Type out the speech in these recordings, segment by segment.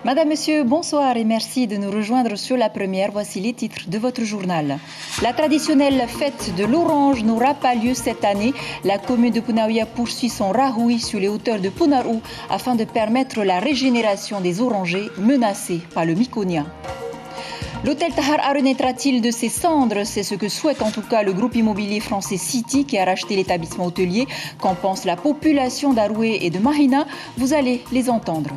Madame, Monsieur, bonsoir et merci de nous rejoindre sur la première. Voici les titres de votre journal. La traditionnelle fête de l'orange n'aura pas lieu cette année. La commune de Punaouia poursuit son rahoui sur les hauteurs de Punarou afin de permettre la régénération des orangers menacés par le myconia. L'hôtel Tahar renaîtra-t-il de ses cendres? C'est ce que souhaite en tout cas le groupe immobilier français City qui a racheté l'établissement hôtelier. Qu'en pense la population d'Aroué et de Mahina? Vous allez les entendre.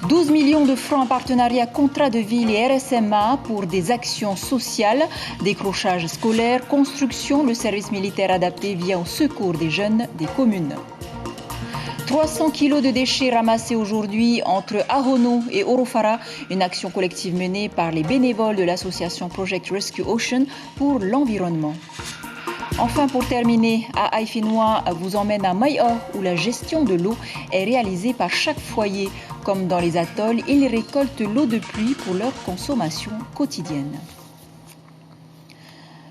12 millions de francs en partenariat contrat de ville et RSMA pour des actions sociales, décrochage scolaire, construction, le service militaire adapté vient au secours des jeunes des communes. 300 kilos de déchets ramassés aujourd'hui entre Ahono et Orofara, une action collective menée par les bénévoles de l'association Project Rescue Ocean pour l'environnement. Enfin, pour terminer, à Haïfinois vous emmène à Maïa où la gestion de l'eau est réalisée par chaque foyer. Comme dans les atolls, ils récoltent l'eau de pluie pour leur consommation quotidienne.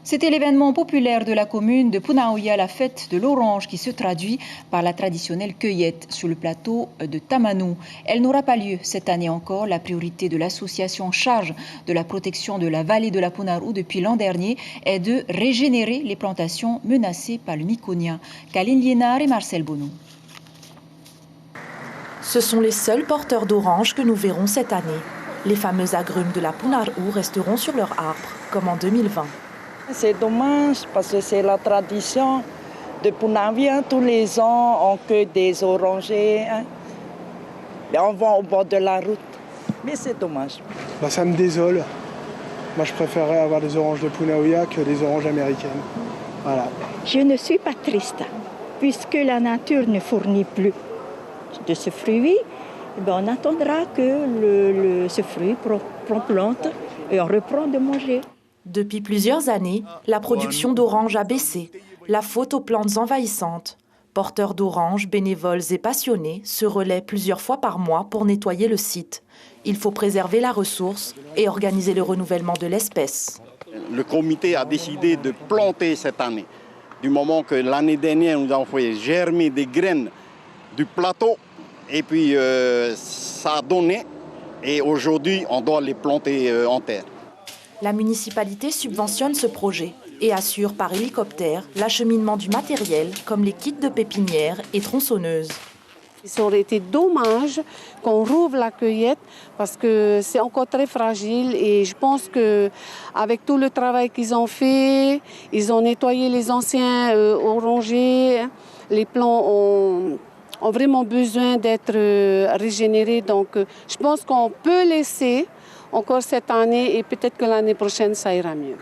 C'était l'événement populaire de la commune de Punaouia, la fête de l'orange qui se traduit par la traditionnelle cueillette sur le plateau de Tamanou. Elle n'aura pas lieu cette année encore. La priorité de l'association en charge de la protection de la vallée de la Punarou depuis l'an dernier est de régénérer les plantations menacées par le myconia. Kaline Liénard et Marcel Bono. Ce sont les seuls porteurs d'oranges que nous verrons cette année. Les fameux agrumes de la Punarou resteront sur leurs arbres, comme en 2020. C'est dommage parce que c'est la tradition de Punaouia. Tous les ans, on cueille des orangers. Et on vend au bord de la route. Mais c'est dommage. Ça me désole. Moi, je préférerais avoir des oranges de Punaouia que des oranges américaines. Voilà. Je ne suis pas triste, puisque la nature ne fournit plus de ce fruit. On attendra que ce fruit prend plante et on reprend de manger. Depuis plusieurs années, la production d'oranges a baissé, la faute aux plantes envahissantes. Porteurs d'oranges, bénévoles et passionnés se relaient plusieurs fois par mois pour nettoyer le site. Il faut préserver la ressource et organiser le renouvellement de l'espèce. Le comité a décidé de planter cette année. Du moment que l'année dernière, nous avons fait germer des graines du plateau et puis ça a donné et aujourd'hui, on doit les planter en terre. La municipalité subventionne ce projet et assure par hélicoptère l'acheminement du matériel comme les kits de pépinière et tronçonneuses. Ça aurait été dommage qu'on rouvre la cueillette parce que c'est encore très fragile et je pense qu'avec tout le travail qu'ils ont fait, ils ont nettoyé les anciens orangers, les plants ont vraiment besoin d'être régénérés. Donc je pense qu'on peut laisser encore cette année et peut-être que l'année prochaine, ça ira mieux.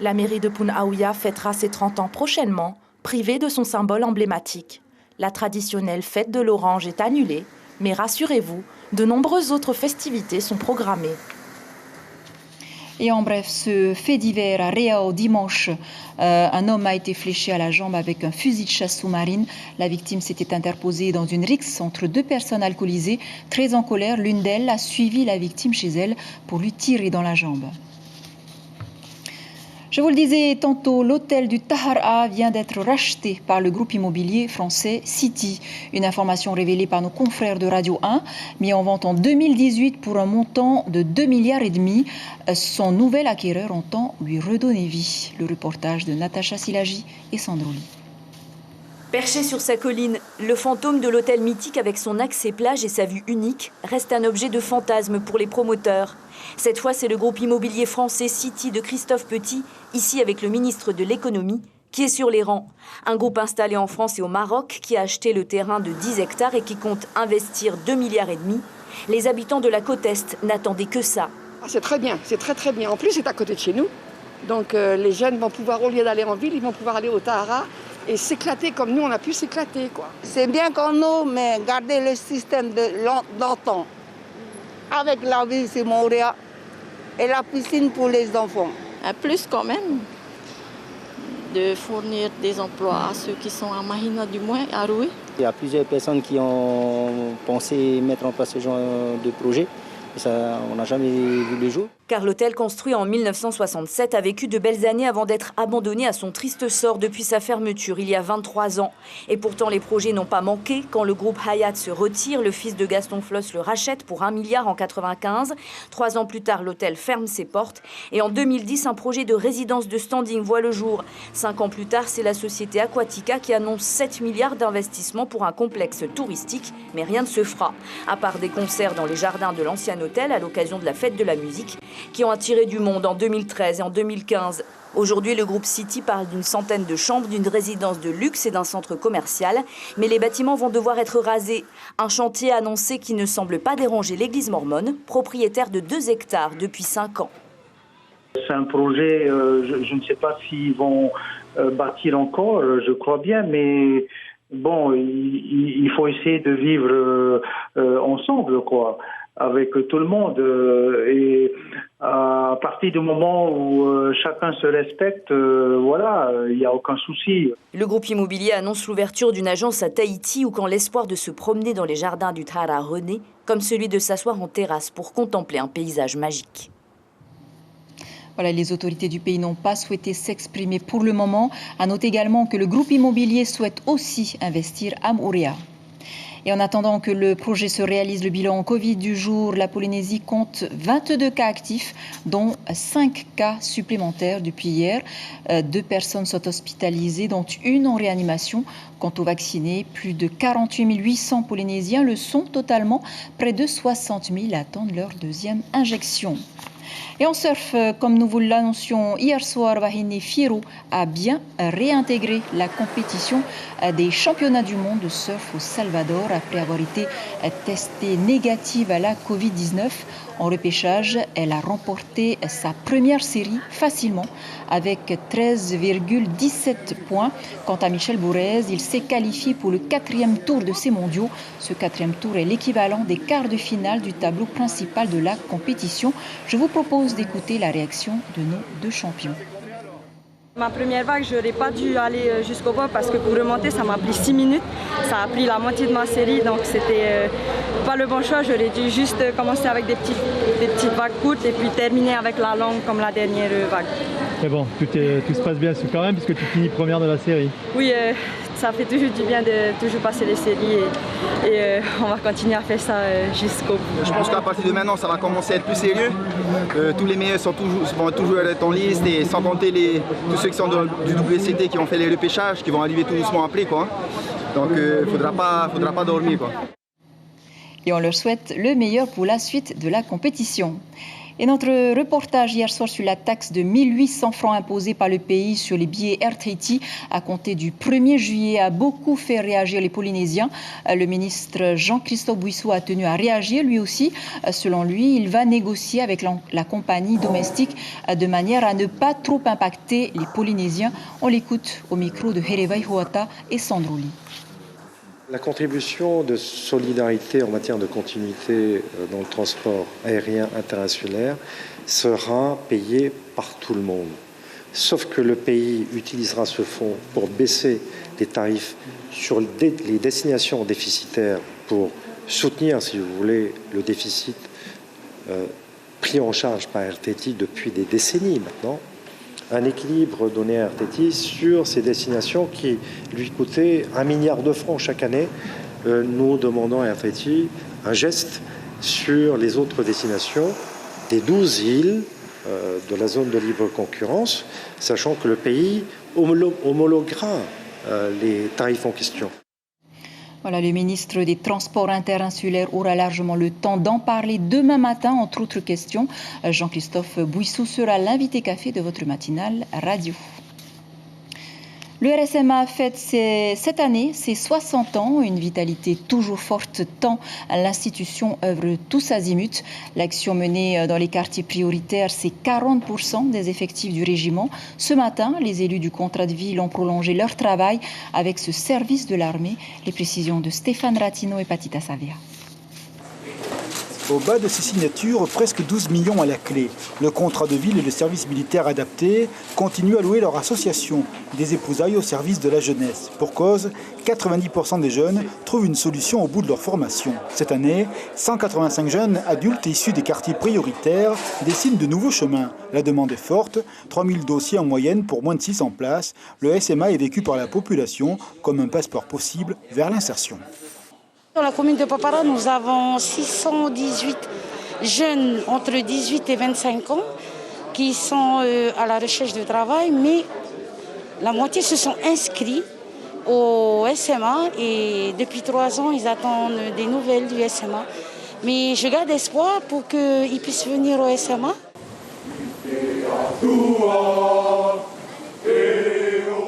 La mairie de Punaouia fêtera ses 30 ans prochainement, privée de son symbole emblématique. La traditionnelle fête de l'orange est annulée, mais rassurez-vous, de nombreuses autres festivités sont programmées. Et en bref, ce fait divers à Reao dimanche, un homme a été fléché à la jambe avec un fusil de chasse sous-marine. La victime s'était interposée dans une rixe entre deux personnes alcoolisées. Très en colère, l'une d'elles a suivi la victime chez elle pour lui tirer dans la jambe. Je vous le disais tantôt, l'hôtel du Tahar vient d'être racheté par le groupe immobilier français City. Une information révélée par nos confrères de Radio 1, mis en vente en 2018 pour un montant de 2,5 milliards. Son nouvel acquéreur entend lui redonner vie. Le reportage de Natacha Silagi et Sandroli. Perché sur sa colline, le fantôme de l'hôtel mythique avec son accès plage et sa vue unique reste un objet de fantasme pour les promoteurs. Cette fois, c'est le groupe immobilier français City de Christophe Petit, ici avec le ministre de l'économie, qui est sur les rangs. Un groupe installé en France et au Maroc qui a acheté le terrain de 10 hectares et qui compte investir 2,5 milliards. Les habitants de la côte Est n'attendaient que ça. C'est très bien, c'est très bien. En plus, c'est à côté de chez nous. Donc les jeunes vont pouvoir, au lieu d'aller en ville, ils vont pouvoir aller au Tahara et s'éclater comme nous, on a pu s'éclater, quoi. C'est bien qu'on nous, mais garder le système d'antan. Avec la ville, c'est Montréal. Et la piscine pour les enfants. Plus quand même, de fournir des emplois à ceux qui sont à Mahina du moins, à Roué. Il y a plusieurs personnes qui ont pensé mettre en place ce genre de projet. Et ça, on n'a jamais vu le jour. Car l'hôtel construit en 1967 a vécu de belles années avant d'être abandonné à son triste sort depuis sa fermeture il y a 23 ans. Et pourtant les projets n'ont pas manqué. Quand le groupe Hyatt se retire, le fils de Gaston Floss le rachète pour 1 milliard en 1995. 3 ans plus tard, l'hôtel ferme ses portes. Et en 2010, un projet de résidence de standing voit le jour. 5 ans plus tard, c'est la société Aquatica qui annonce 7 milliards d'investissements pour un complexe touristique. Mais rien ne se fera. À part des concerts dans les jardins de l'ancien hôtel à l'occasion de la fête de la musique, qui ont attiré du monde en 2013 et en 2015. Aujourd'hui, le groupe City parle d'une centaine de chambres, d'une résidence de luxe et d'un centre commercial. Mais les bâtiments vont devoir être rasés. Un chantier annoncé qui ne semble pas déranger l'église mormone, propriétaire de 2 hectares depuis 5 ans. C'est un projet, je ne sais pas s'ils vont bâtir encore, je crois bien, mais bon, il faut essayer de vivre ensemble, quoi, avec tout le monde. Et à partir du moment où chacun se respecte, voilà, il n'y a aucun souci. Le groupe immobilier annonce l'ouverture d'une agence à Tahiti où quand l'espoir de se promener dans les jardins du Tara renaît, comme celui de s'asseoir en terrasse pour contempler un paysage magique. Voilà, les autorités du pays n'ont pas souhaité s'exprimer pour le moment. À noter également que le groupe immobilier souhaite aussi investir à Moorea. Et en attendant que le projet se réalise, le bilan Covid du jour, la Polynésie compte 22 cas actifs, dont 5 cas supplémentaires depuis hier. 2 personnes sont hospitalisées, dont une en réanimation. Quant aux vaccinés, plus de 48 800 Polynésiens le sont totalement. Près de 60 000 attendent leur 2e injection. Et en surf, comme nous vous l'annoncions hier soir, Wahine Fierro a bien réintégré la compétition des championnats du monde de surf au Salvador après avoir été testée négative à la Covid-19. En repêchage, elle a remporté sa première série facilement avec 13,17 points. Quant à Michel Bourrez, il s'est qualifié pour le 4e tour de ces mondiaux. Ce 4e tour est l'équivalent des quarts de finale du tableau principal de la compétition. Je vous propose d'écouter la réaction de nos 2 champions. Ma première vague, je n'aurais pas dû aller jusqu'au bord parce que pour remonter, ça m'a pris 6 minutes. Ça a pris la moitié de ma série, donc c'était pas le bon choix. J'aurais dû juste commencer avec des petites vagues courtes et puis terminer avec la longue comme la dernière vague. Mais bon, tout se passe bien quand même puisque tu finis première de la série. Oui, ça fait toujours du bien de toujours passer les séries et on va continuer à faire ça jusqu'au bout. Je pense qu'à partir de maintenant, ça va commencer à être plus sérieux. Tous les meilleurs vont toujours être en liste et sans compter tous ceux qui sont du WCT qui ont fait les repêchages, qui vont arriver tout doucement après, quoi. Donc il faudra pas dormir, quoi. Et on leur souhaite le meilleur pour la suite de la compétition. Et notre reportage hier soir sur la taxe de 1 800 francs imposée par le pays sur les billets Air Tahiti à compter du 1er juillet a beaucoup fait réagir les Polynésiens. Le ministre Jean-Christophe Bouissou a tenu à réagir lui aussi. Selon lui, il va négocier avec la compagnie domestique de manière à ne pas trop impacter les Polynésiens. On l'écoute au micro de Herevai Huata et Sandrouli. La contribution de solidarité en matière de continuité dans le transport aérien international sera payée par tout le monde. Sauf que le pays utilisera ce fonds pour baisser les tarifs sur les destinations déficitaires pour soutenir, si vous voulez, le déficit pris en charge par Air Tahiti depuis des décennies maintenant. Un équilibre donné à Air Tahiti sur ces destinations qui lui coûtaient 1 milliard de francs chaque année. Nous demandons à Air Tahiti un geste sur les autres destinations des 12 îles de la zone de libre concurrence, sachant que le pays homologuera les tarifs en question. Voilà, le ministre des Transports interinsulaires aura largement le temps d'en parler demain matin, entre autres questions. Jean-Christophe Bouissou sera l'invité café de votre matinale radio. Le RSMA fête cette année ses 60 ans, une vitalité toujours forte tant l'institution œuvre tous azimuts. L'action menée dans les quartiers prioritaires, c'est 40% des effectifs du régiment. Ce matin, les élus du contrat de ville ont prolongé leur travail avec ce service de l'armée. Les précisions de Stéphane Ratino et Patita Savia. Au bas de ces signatures, presque 12 millions à la clé. Le contrat de ville et le service militaire adapté continuent à louer leur association, des épousailles au service de la jeunesse. Pour cause, 90% des jeunes trouvent une solution au bout de leur formation. Cette année, 185 jeunes adultes issus des quartiers prioritaires dessinent de nouveaux chemins. La demande est forte, 3000 dossiers en moyenne pour moins de 600 places. Le SMA est vécu par la population comme un passeport possible vers l'insertion. Dans la commune de Papara, nous avons 618 jeunes entre 18 et 25 ans qui sont à la recherche de travail, mais la moitié se sont inscrits au SMA et depuis 3 ans, ils attendent des nouvelles du SMA. Mais je garde espoir pour qu'ils puissent venir au SMA.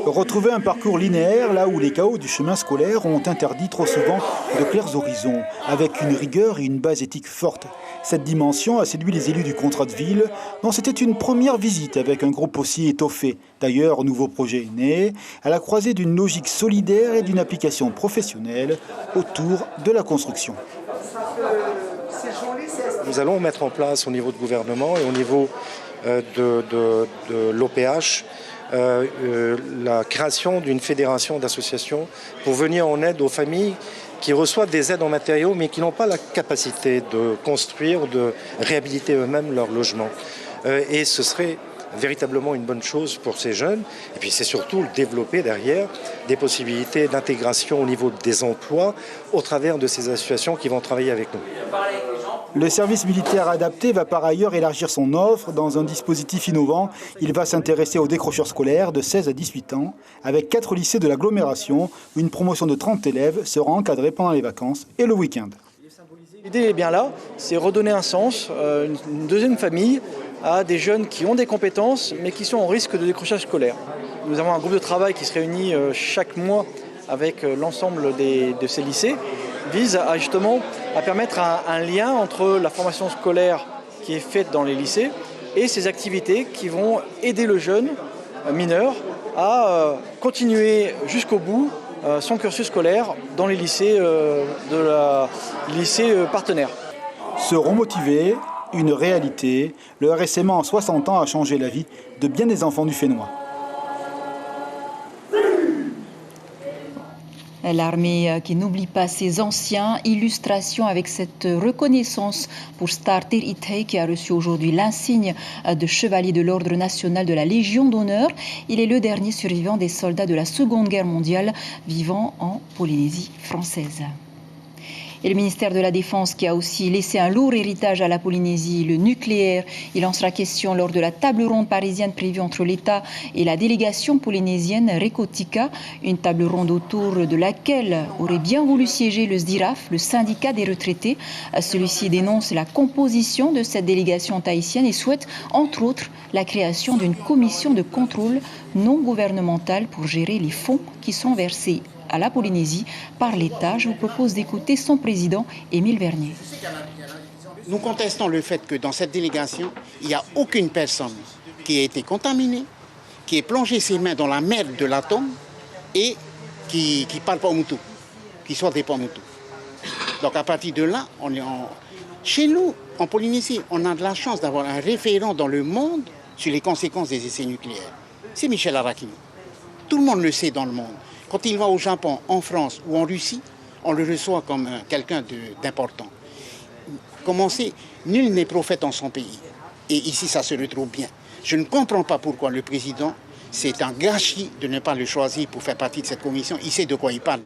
Retrouver un parcours linéaire là où les chaos du chemin scolaire ont interdit trop souvent de clairs horizons, avec une rigueur et une base éthique forte. Cette dimension a séduit les élus du contrat de ville, dont c'était une première visite avec un groupe aussi étoffé. D'ailleurs, nouveau projet est né, à la croisée d'une logique solidaire et d'une application professionnelle autour de la construction. Nous allons mettre en place au niveau du gouvernement et au niveau de l'OPH la création d'une fédération d'associations pour venir en aide aux familles qui reçoivent des aides en matériaux mais qui n'ont pas la capacité de construire ou de réhabiliter eux-mêmes leur logement. Et ce serait véritablement une bonne chose pour ces jeunes. Et puis c'est surtout développer derrière des possibilités d'intégration au niveau des emplois au travers de ces associations qui vont travailler avec nous. Le service militaire adapté va par ailleurs élargir son offre dans un dispositif innovant. Il va s'intéresser aux décrocheurs scolaires de 16 à 18 ans. Avec 4 lycées de l'agglomération, une promotion de 30 élèves sera encadrée pendant les vacances et le week-end. L'idée est bien là, c'est redonner un sens, une deuxième famille à des jeunes qui ont des compétences mais qui sont en risque de décrochage scolaire. Nous avons un groupe de travail qui se réunit chaque mois avec l'ensemble de ces lycées, vise à justement à permettre un lien entre la formation scolaire qui est faite dans les lycées et ces activités qui vont aider le jeune mineur à continuer jusqu'au bout son cursus scolaire dans les lycées lycées partenaires. Seront motivés, une réalité. Le RSMA en 60 ans a changé la vie de bien des enfants du Fénois. L'armée qui n'oublie pas ses anciens. Illustration avec cette reconnaissance pour Starter Itay qui a reçu aujourd'hui l'insigne de chevalier de l'Ordre national de la Légion d'honneur. Il est le dernier survivant des soldats de la Seconde Guerre mondiale vivant en Polynésie française. Et le ministère de la Défense qui a aussi laissé un lourd héritage à la Polynésie, le nucléaire. Il en sera question lors de la table ronde parisienne prévue entre l'État et la délégation polynésienne Recotica. Une table ronde autour de laquelle aurait bien voulu siéger le SDIRAF, le syndicat des retraités. Celui-ci dénonce la composition de cette délégation tahitienne et souhaite, entre autres, la création d'une commission de contrôle non gouvernementale pour gérer les fonds qui sont versés à la Polynésie par l'État. Je vous propose d'écouter son président, Émile Vernier. Nous contestons le fait que dans cette délégation, il n'y a aucune personne qui a été contaminée, qui ait plongé ses mains dans la merde de l'atome et qui parle pas au moutou, qui soit des pas au moutou. Donc à partir de là, chez nous, en Polynésie, on a de la chance d'avoir un référent dans le monde sur les conséquences des essais nucléaires. C'est Michel Arakini. Tout le monde le sait dans le monde. Quand il va au Japon, en France ou en Russie, on le reçoit comme quelqu'un d'important. Commencez, nul n'est prophète en son pays. Et ici, ça se retrouve bien. Je ne comprends pas pourquoi le président, c'est un gâchis de ne pas le choisir pour faire partie de cette commission. Il sait de quoi il parle.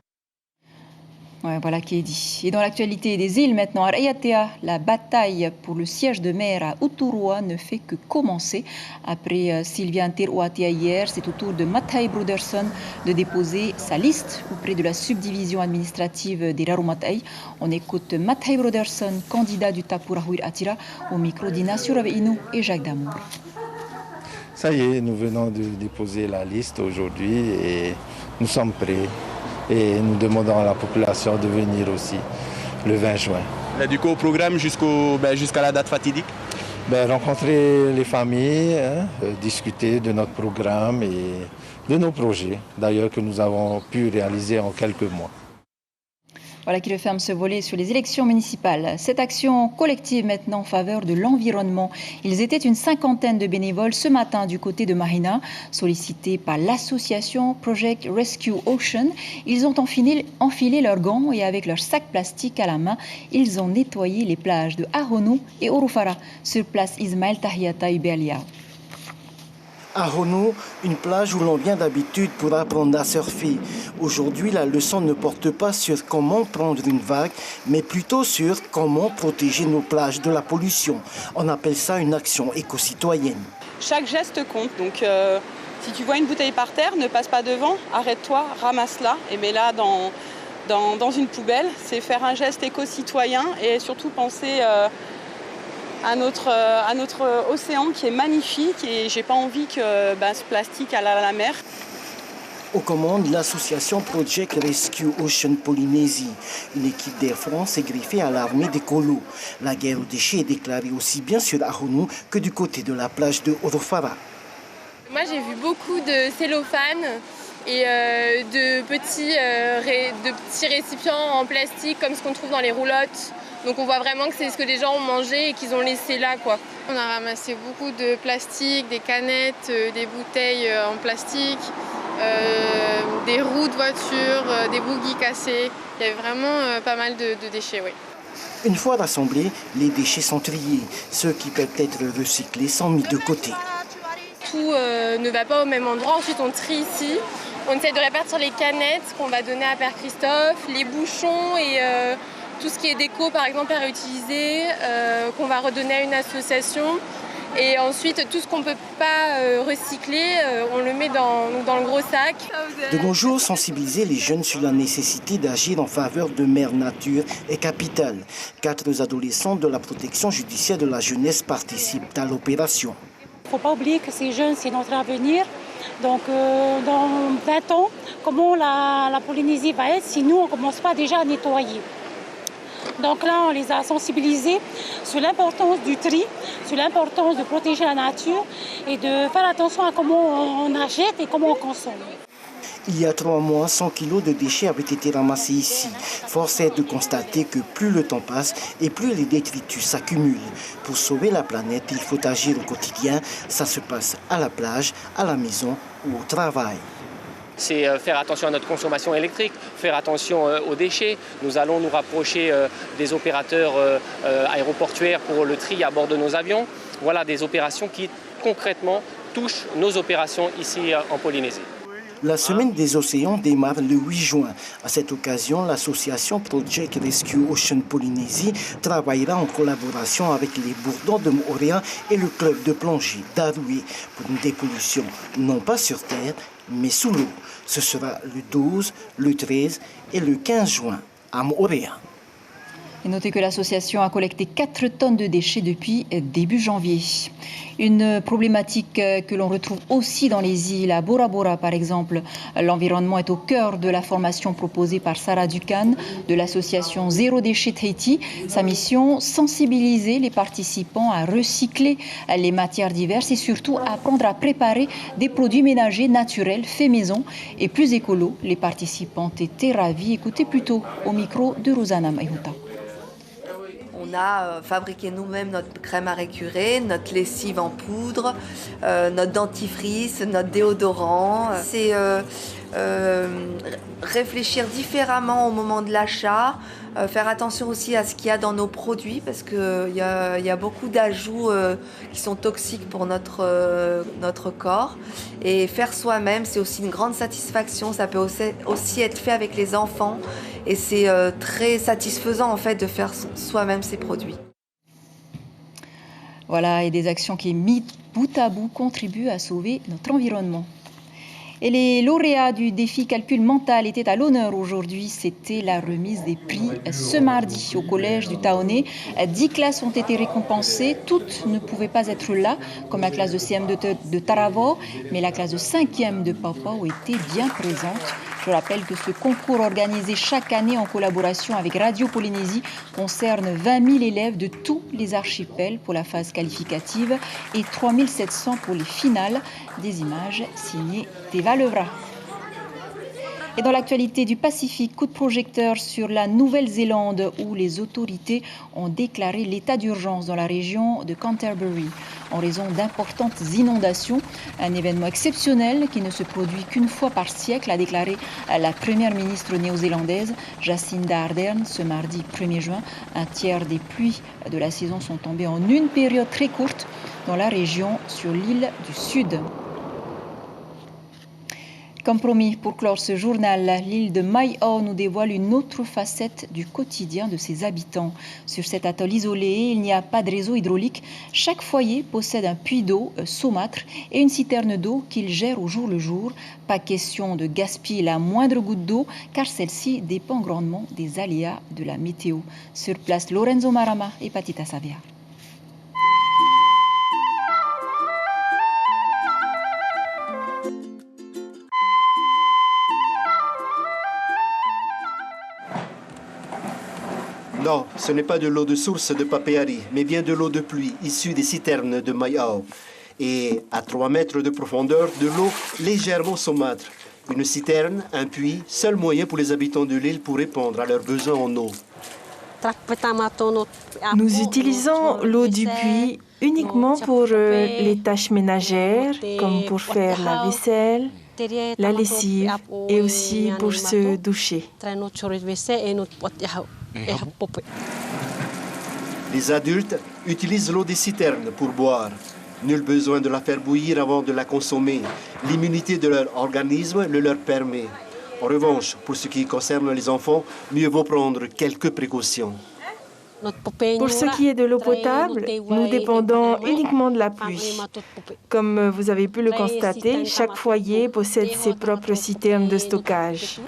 Ouais, voilà qui est dit. Et dans l'actualité des îles maintenant, à Raiatea, la bataille pour le siège de maire à Uturua ne fait que commencer. Après Sylvia Nteruatea hier, c'est au tour de Mathai Broderson de déposer sa liste auprès de la subdivision administrative des Rarumatai. On écoute Mathai Broderson, candidat du Tapurahuir Atira, au micro d'Inacio Raveinu et Jacques Damour. Ça y est, nous venons de déposer la liste aujourd'hui et nous sommes prêts. Et nous demandons à la population de venir aussi le 20 juin. Là, du coup, au programme jusqu'à la date fatidique? Rencontrer les familles, discuter de notre programme et de nos projets, d'ailleurs que nous avons pu réaliser en quelques mois. Voilà qui referme ce volet sur les élections municipales. Cette action collective maintenant en faveur de l'environnement. Ils étaient une cinquantaine de bénévoles ce matin du côté de Marina, sollicités par l'association Project Rescue Ocean. Ils ont enfilé leurs gants et avec leurs sacs plastiques à la main, ils ont nettoyé les plages de Ahonou et Orofara. Sur place, Ismaël Tahiata Ubelia. À Ahonou, une plage où l'on vient d'habitude pour apprendre à surfer. Aujourd'hui, la leçon ne porte pas sur comment prendre une vague, mais plutôt sur comment protéger nos plages de la pollution. On appelle ça une action éco-citoyenne. Chaque geste compte, donc si tu vois une bouteille par terre, ne passe pas devant, arrête-toi, ramasse-la et mets-la dans une poubelle. C'est faire un geste éco-citoyen et surtout penser à notre océan qui est magnifique et j'ai pas envie que ce plastique aille à la mer. Aux commandes, l'association Project Rescue Ocean Polynésie. Une équipe d'Air France est greffée à l'armée des colos. La guerre aux déchets est déclarée aussi bien sur Ahonou que du côté de la plage de Orofara. Moi j'ai vu beaucoup de cellophane et de petits récipients en plastique comme ce qu'on trouve dans les roulottes. Donc on voit vraiment que c'est ce que les gens ont mangé et qu'ils ont laissé là, quoi. On a ramassé beaucoup de plastique, des canettes, des bouteilles en plastique, des roues de voiture, des bougies cassées. Il y avait vraiment pas mal de déchets, oui. Une fois rassemblés, les déchets sont triés. Ceux qui peuvent être recyclés sont mis de côté. Tout ne va pas au même endroit. Ensuite on trie ici. On essaie de répartir les canettes qu'on va donner à Père Christophe, les bouchons et tout ce qui est déco par exemple à réutiliser, qu'on va redonner à une association. Et ensuite tout ce qu'on ne peut pas recycler, on le met dans le gros sac. De nos jours, sensibiliser les jeunes sur la nécessité d'agir en faveur de Mère Nature est capital. 4 adolescents de la protection judiciaire de la jeunesse participent à l'opération. Il ne faut pas oublier que ces jeunes, c'est notre avenir. Donc dans 20 ans, comment la Polynésie va être si nous, on ne commence pas déjà à nettoyer? Donc là, on les a sensibilisés sur l'importance du tri, sur l'importance de protéger la nature et de faire attention à comment on achète et comment on consomme. Il y a 3 mois, 100 kilos de déchets avaient été ramassés ici. Force est de constater que plus le temps passe et plus les détritus s'accumulent. Pour sauver la planète, il faut agir au quotidien. Ça se passe à la plage, à la maison ou au travail. C'est faire attention à notre consommation électrique, faire attention aux déchets. Nous allons nous rapprocher des opérateurs aéroportuaires pour le tri à bord de nos avions. Voilà des opérations qui concrètement touchent nos opérations ici en Polynésie. La semaine des océans démarre le 8 juin. À cette occasion, l'association Project Rescue Ocean Polynésie travaillera en collaboration avec les Bourdons de Moorea et le club de plongée d'Aroué pour une dépollution non pas sur terre, mais sous l'eau. Ce sera le 12, le 13 et le 15 juin à Moorea. Et notez que l'association a collecté 4 tonnes de déchets depuis début janvier. Une problématique que l'on retrouve aussi dans les îles, à Bora Bora par exemple. L'environnement est au cœur de la formation proposée par Sarah Ducan de l'association Zéro Déchet Tahiti. Sa mission, sensibiliser les participants à recycler les matières diverses et surtout apprendre à préparer des produits ménagers naturels, faits maison et plus écolos. Les participants étaient ravis. Écoutez plutôt au micro de Rosanna Maïhuta. On a fabriqué nous-mêmes notre crème à récurer, notre lessive en poudre, notre dentifrice, notre déodorant. C'est réfléchir différemment au moment de l'achat, faire attention aussi à ce qu'il y a dans nos produits parce qu'il y a beaucoup d'ajouts qui sont toxiques pour notre corps. Et faire soi-même, c'est aussi une grande satisfaction. Ça peut aussi être fait avec les enfants. Et c'est très satisfaisant en fait de faire soi-même ces produits. Voilà, et des actions qui, mises bout à bout, contribuent à sauver notre environnement. Et les lauréats du défi calcul mental étaient à l'honneur aujourd'hui. C'était la remise des prix ce mardi au collège du Taoné. 10 classes ont été récompensées. Toutes ne pouvaient pas être là, comme la classe de CM de Taravao, mais la classe de 5e de Papao était bien présente. Je rappelle que ce concours organisé chaque année en collaboration avec Radio Polynésie concerne 20 000 élèves de tous les archipels pour la phase qualificative et 3 700 pour les finales. Des images signées Teva Levra. Et dans l'actualité du Pacifique, coup de projecteur sur la Nouvelle-Zélande où les autorités ont déclaré l'état d'urgence dans la région de Canterbury en raison d'importantes inondations. Un événement exceptionnel qui ne se produit qu'une fois par siècle, a déclaré la première ministre néo-zélandaise Jacinda Ardern ce mardi 1er juin. Un tiers des pluies de la saison sont tombées en une période très courte dans la région sur l'île du Sud. Comme promis, pour clore ce journal, l'île de Mai-o nous dévoile une autre facette du quotidien de ses habitants. Sur cet atoll isolé, il n'y a pas de réseau hydraulique. Chaque foyer possède un puits d'eau, saumâtre, et une citerne d'eau qu'il gère au jour le jour. Pas question de gaspiller la moindre goutte d'eau, car celle-ci dépend grandement des aléas de la météo. Sur place, Lorenzo Marama et Patita Savia. Non, ce n'est pas de l'eau de source de Papeari, mais bien de l'eau de pluie issue des citernes de Mai-o. Et à 3 mètres de profondeur, de l'eau légèrement saumâtre. Une citerne, un puits, seul moyen pour les habitants de l'île pour répondre à leurs besoins en eau. Nous utilisons l'eau du puits uniquement pour les tâches ménagères, comme pour faire la vaisselle, la lessive et aussi pour se doucher. Les adultes utilisent l'eau des citernes pour boire. Nul besoin de la faire bouillir avant de la consommer. L'immunité de leur organisme le leur permet. En revanche, pour ce qui concerne les enfants, mieux vaut prendre quelques précautions. Pour ce qui est de l'eau potable, nous dépendons uniquement de la pluie. Comme vous avez pu le constater, chaque foyer possède ses propres citernes de stockage.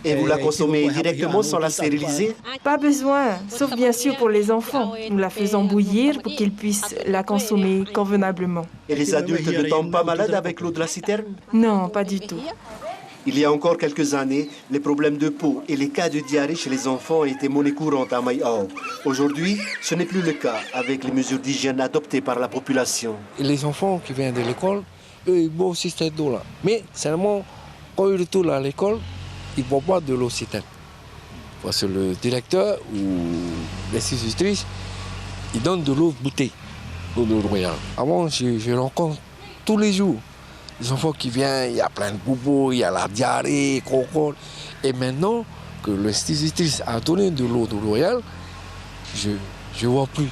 Et vous la consommez directement sans la stériliser? Pas besoin, sauf bien sûr pour les enfants. Nous la faisons bouillir pour qu'ils puissent la consommer convenablement. Et les adultes ne tombent pas malades avec l'eau de la citerne? Non, pas du tout. Il y a encore quelques années, les problèmes de peau et les cas de diarrhée chez les enfants étaient monnaie courante à Mai-o. Aujourd'hui, ce n'est plus le cas avec les mesures d'hygiène adoptées par la population. Et les enfants qui viennent de l'école, eux, ils boivent aussi cette eau-là. Mais seulement, quand ils retournent à l'école, ils ne boivent pas de l'eau citerne. Parce que le directeur ou l'institutrice, ils donnent de l'eau bouteille, l'eau de royale. Avant, je rencontre tous les jours les enfants qui viennent, il y a plein de bobos, il y a la diarrhée, crocodile. Et maintenant que l'institutrice a donné de l'eau de royale, je ne vois plus.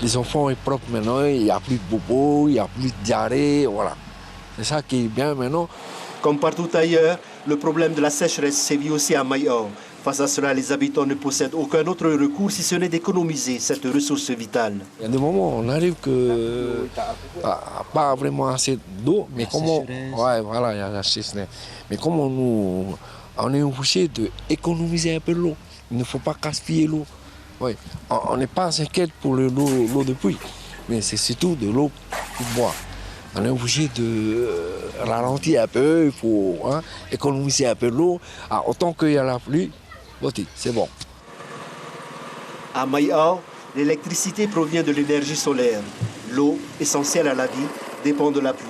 Les enfants sont propres maintenant, il n'y a plus de bobos, il n'y a plus de diarrhée, voilà. C'est ça qui est bien maintenant. Comme partout ailleurs, le problème de la sécheresse sévit aussi à Mai-o. Face à cela, les habitants ne possèdent aucun autre recours si ce n'est d'économiser cette ressource vitale. Il y a des moments où on arrive que pas vraiment assez d'eau, mais comment, ouais, voilà, il y a la sécheresse. Mais comment on est obligé d'économiser un peu l'eau. Il ne faut pas gaspiller l'eau. Ouais. On n'est pas inquiet pour l'eau de pluie, mais c'est surtout de l'eau pour boire. On est obligé de ralentir un peu, il faut économiser un peu l'eau. Autant qu'il y a la pluie, c'est bon. À Mai-o, l'électricité provient de l'énergie solaire. L'eau, essentielle à la vie, dépend de la pluie.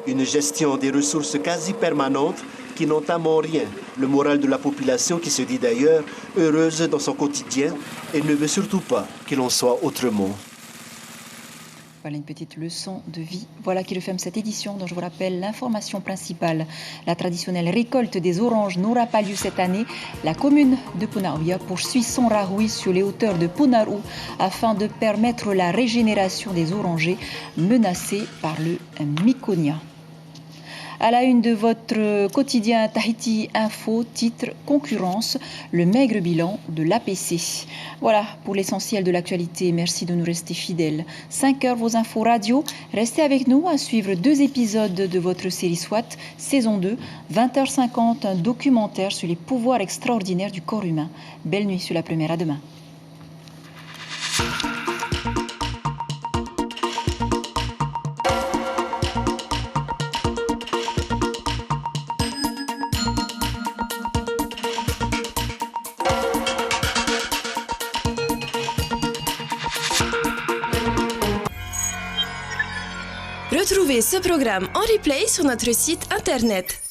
Une gestion des ressources quasi permanente qui n'entame en rien le moral de la population qui se dit d'ailleurs heureuse dans son quotidien et ne veut surtout pas qu'il en soit autrement. Voilà une petite leçon de vie. Voilà qui referme cette édition dont je vous rappelle l'information principale. La traditionnelle récolte des oranges n'aura pas lieu cette année. La commune de Punaouia poursuit son rahoui sur les hauteurs de Punaru afin de permettre la régénération des orangers menacés par le myconia. À la une de votre quotidien Tahiti Info, titre Concurrence, le maigre bilan de l'APC. Voilà pour l'essentiel de l'actualité. Merci de nous rester fidèles. 5h, vos infos radio. Restez avec nous à suivre 2 épisodes de votre série SWAT, saison 2, 20h50, un documentaire sur les pouvoirs extraordinaires du corps humain. Belle nuit sur la première, à demain. Retrouvez ce programme en replay sur notre site internet